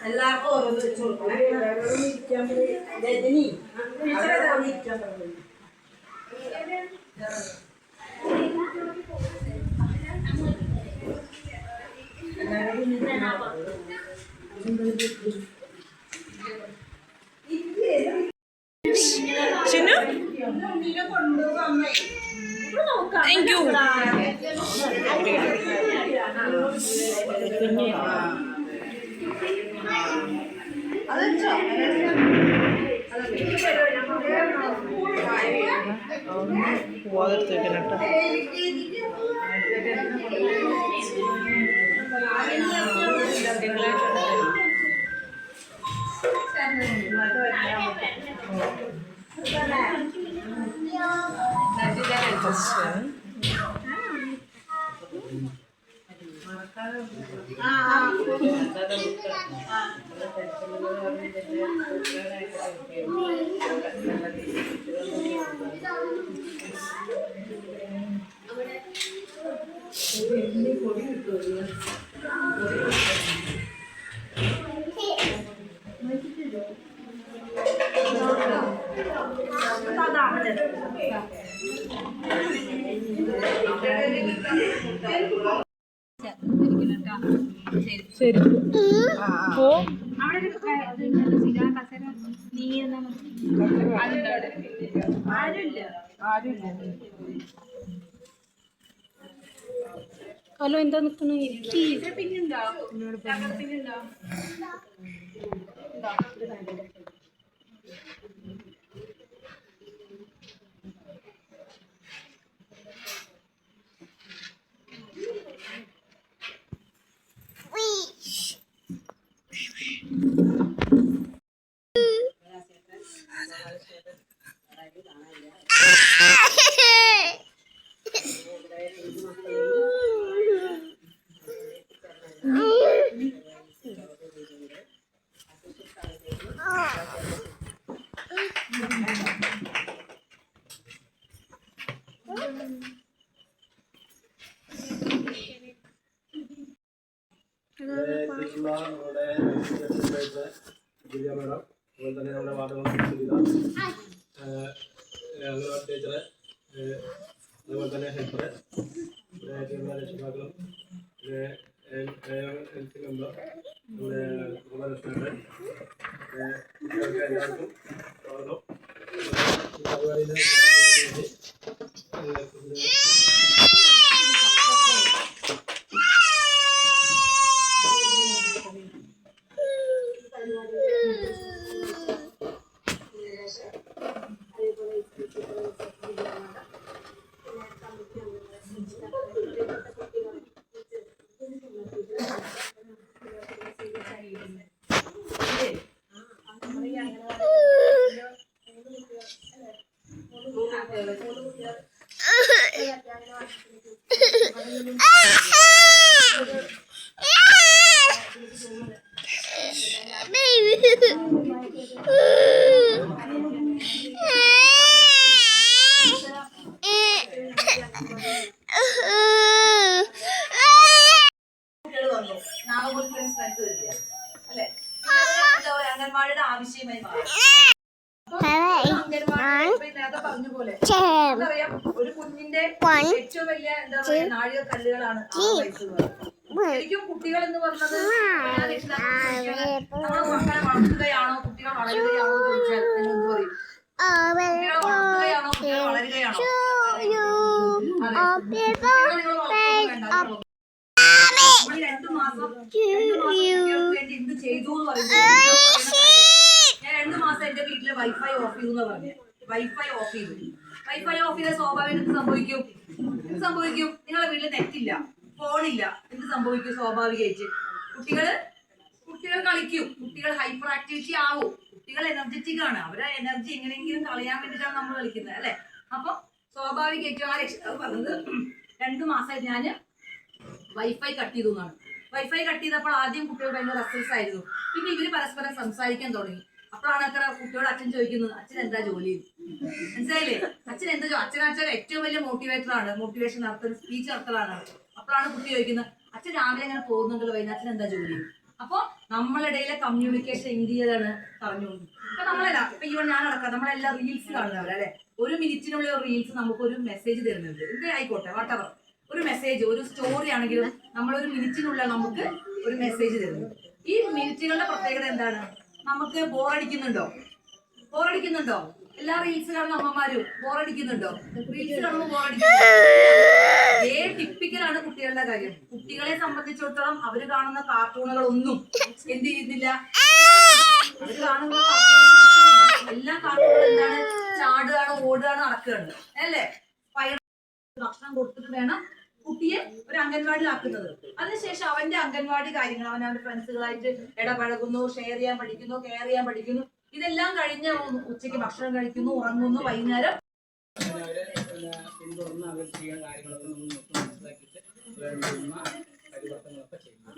എല്ലാവർക്കും ഓരോന്ന് വെച്ച് കൊടുക്കണേ. Rajani thank you. പോവാതെടുത്തേക്കണട്ടോ. ശരി പോ. ഹലോ, എന്താ നിൽക്കുന്നു? മേഡം, അതുപോലെ തന്നെ നമ്മുടെ വാർഡ് ടീച്ചറെ, അതുപോലെ തന്നെ ഹെൽപ്പറെ, രക്ഷിതാക്കളും, ഹെൽത്ത് മെമ്പർ, നമ്മുടെ ഗുണരക്ഷകരെ, കുട്ടികൾക്ക് എല്ലാവർക്കും സ്വാഗതം. അംഗൻവാടിയുടെ ആവശ്യമായി മാറി. അറിയാം, ഒരു കുഞ്ഞിന്റെ ഏറ്റവും വലിയ എന്താ പറയുക നാഴിക കല്ലുകളാണ് ആ വയസ്സ്. ശരിക്കും കുട്ടികൾ എന്ന് പറഞ്ഞത് നമ്മളെ മക്കളെ വളർത്തുകയാണോ കുട്ടികൾ വളരുകയാണോ ചോദിച്ചാൽ എന്ത് പറയും? കുട്ടികളെ വളർത്തുകയാണോ കുട്ടികൾ വളരുകയാണോ? നമ്മൾ 2 മാസം കുട്ടികൾക്ക് വേണ്ടി എന്ത് ചെയ്തു എന്ന് പറയുന്നത് ഞാൻ 2 മാസം എന്റെ വീട്ടിൽ വീട്ടിലെ വൈഫൈ ഓഫ് ചെയ്തു എന്ന് പറഞ്ഞു. വൈഫൈ ഓഫ് ചെയ്തു. വൈഫൈ ഓഫ് ചെയ്ത സ്വാഭാവികം എന്ത് സംഭവിക്കും? നിങ്ങളുടെ വീട്ടിൽ നെറ്റില്ല, ഫോണില്ല, എന്ത് സംഭവിക്കും? സ്വാഭാവികമായിട്ട് കുട്ടികൾ കളിക്കും, കുട്ടികൾ ഹൈപ്പർ ആക്ടിവിറ്റി ആവും, കുട്ടികൾ എനർജറ്റിക് ആണ്. അവരെ എനർജി എങ്ങനെയെങ്കിലും കളയാൻ വേണ്ടിയിട്ടാണ് നമ്മൾ കളിക്കുന്നത് അല്ലെ. അപ്പൊ സ്വാഭാവികമായിട്ടും ആ രക്ഷിതാവ് പറഞ്ഞത് 2 മാസമായിട്ട് ഞാൻ വൈഫൈ കട്ട് ചെയ്തു എന്നാണ്. വൈഫൈ കട്ട് ചെയ്തപ്പോൾ ആദ്യം കുട്ടികൾ ഭയങ്കര റെസ്ട്ലെസ് ആയിരുന്നു. പിന്നെ ഇവര് പരസ്പരം സംസാരിക്കാൻ തുടങ്ങി. അപ്പോഴാണ് അത്ര കുട്ടിയോട് അച്ഛൻ ചോദിക്കുന്നത്, അച്ഛൻ എന്താ ജോലി? മനസ്സിലായില്ലേ? അച്ഛൻ ഏറ്റവും വലിയ മോട്ടിവേറ്റർ ആണ്, മോട്ടിവേഷൻ നടത്തുന്ന സ്പീച്ച് നടത്തലാണ്. അപ്പോഴാണ് കുട്ടി ചോദിക്കുന്നത്, അച്ഛൻ രാവിലെ അങ്ങനെ പോകുന്നുണ്ടല്ലോ, വൈകുന്നേരം അച്ഛൻ എന്താ ജോലി? അപ്പൊ നമ്മളിടയിലെ കമ്മ്യൂണിക്കേഷൻ എന്ത് ചെയ്താണ് പറഞ്ഞുകൊണ്ട്. ഇപ്പൊ നമ്മളല്ല, ഇപ്പൊ ഇവൻ ഞാൻ അടക്കാം, നമ്മളെല്ലാം റീൽസ് കാണുന്നവരെ അല്ലെ. 1 മിനിറ്റിനുള്ളിൽ റീൽസ് നമുക്ക് ഒരു മെസ്സേജ് തരുന്നുണ്ട്. എന്ത് ആയിക്കോട്ടെ, വാട്ടവർ, ഒരു മെസ്സേജ്, ഒരു സ്റ്റോറി ആണെങ്കിലും നമ്മൾ 1 മിനിറ്റിനുള്ളിൽ നമുക്ക് ഒരു മെസ്സേജ് തരുന്നുണ്ട്. ഈ മിനിറ്റുകളുടെ പ്രത്യേകത എന്താണ്? നമുക്ക് ബോറടിക്കുന്നുണ്ടോ? എല്ലാ റീൽസ് കാണുന്ന അമ്മമാരും ബോറടിക്കുന്നുണ്ടോ? റീൽസ് കാണുമ്പോൾ ബോറടിക്കുന്നുണ്ടോ? ടിപ്പിക്കലാണ് കുട്ടികളുടെ കാര്യം. കുട്ടികളെ സംബന്ധിച്ചിടത്തോളം അവര് കാണുന്ന കാർട്ടൂണുകളൊന്നും എന്ത് ചെയ്യുന്നില്ല, അവര് കാണുന്ന എല്ലാ കാർട്ടൂണുകളും എന്താണ്? ചാടുകയാണ്, ഓടുകയാണ്, നടക്കുകയാണ് അല്ലേ. ഭക്ഷണം കൊടുത്തിട്ട് വേണം കുട്ടിയെ ഒരു അംഗൻവാടിയിലാക്കുന്നത്. അതിനുശേഷം അവന്റെ അംഗൻവാടി കാര്യങ്ങൾ, അവൻ അവന്റെ ഫ്രണ്ട്സുകളായിട്ട് ഇടപഴകുന്നു, ഷെയർ ചെയ്യാൻ പഠിക്കുന്നു, കെയർ ചെയ്യാൻ പഠിക്കുന്നു. ഇതെല്ലാം കഴിഞ്ഞ് ഉച്ചയ്ക്ക് ഭക്ഷണം കഴിക്കുന്നു, ഉറങ്ങുന്നു, വൈകുന്നേരം പിന്തുടർന്ന് അവർ ചെയ്യുന്ന കാര്യങ്ങളൊക്കെ നമ്മൾ മനസ്സിലാക്കിയിട്ട് വേണ്ടുന്ന പരിവർത്തനങ്ങളൊക്കെ ചെയ്യുന്നു.